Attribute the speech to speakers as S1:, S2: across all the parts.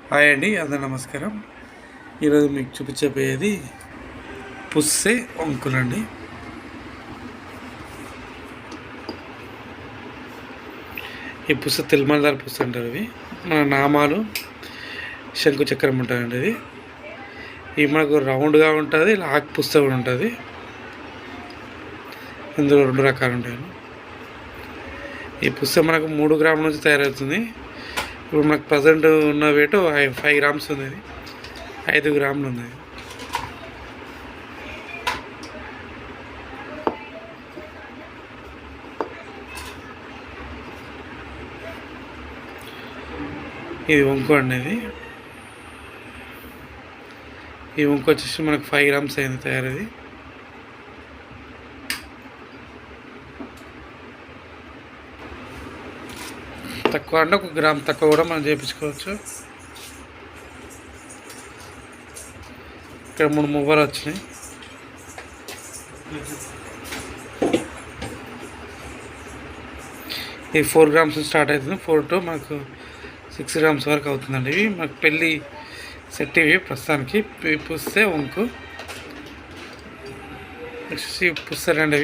S1: Hi అండి, అందరూ నమస్కారం. ఈరోజు మీకు చూపించబోయేది పుస్సే వంకులండి. ఈ పుస్స తిరుమలదారి పుస్స అంటారు. ఇవి మన నామాలు శంకు చక్రం ఉంటుందండి. ఇది మనకు రౌండ్గా ఉంటుంది, లాక్ పుస్స కూడా ఉంటుంది. ఇందులో 2 రకాలు ఉంటాయి. ఈ పుస్స మనకు 3 గ్రాముల నుంచి తయారవుతుంది. ఇప్పుడు మనకు ప్రజెంట్ ఉన్న వెయిట్ 5 గ్రామ్స్ ఉంది. 5 గ్రాములు ఉంది. ఇది వంకు అనేది. ఈ వంకు వచ్చేసి మనకు 5 గ్రామ్స్ అయింది తయారది. తక్కువ అంటే 1 గ్రామ్ తక్కువ కూడా మనం చేయించుకోవచ్చు. ఇక్కడ 3 మువ్వలు వచ్చినాయి. ఇది 4 గ్రామ్స్ స్టార్ట్ అవుతుంది. 4 to మనకు 6 గ్రామ్స్ వరకు అవుతుందండి. ఇవి మనకు పెళ్ళి సెట్. ఇవి ప్రస్తుతానికి పుస్తే వంకు పుస్తలు అండి.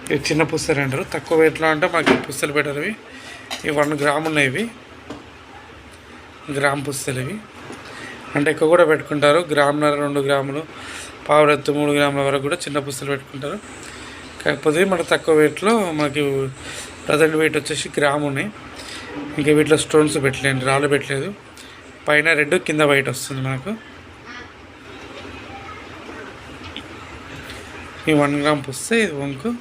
S1: ఇవి చిన్న పుస్తలు అంటారు. తక్కువ వెయిట్లో అంటే మనకి పుస్తలు పెట్టరు. ఇవి 1 గ్రామ్ ఉన్నాయి. ఇవి గ్రామ్ పుస్తలు. ఇవి అంటే ఎక్కువ కూడా పెట్టుకుంటారు. 1.5 గ్రామ్ 2 గ్రాములు పావులెత్తు 3 గ్రాముల వరకు కూడా చిన్న పుస్తలు పెట్టుకుంటారు. కాకపోతే మనకు తక్కువ వెయిట్లో మనకి ప్రజెంట్ వెయిట్ వచ్చేసి గ్రామ్ ఉన్నాయి. ఇంకా వీటిలో స్టోన్స్ పెట్టలేదు, రాళ్ళు పెట్టలేదు. పైన రెడ్ కింద వైట్ వస్తుంది మనకు. ఈ 1 గ్రామ్ పుస్తే ఇది వంకు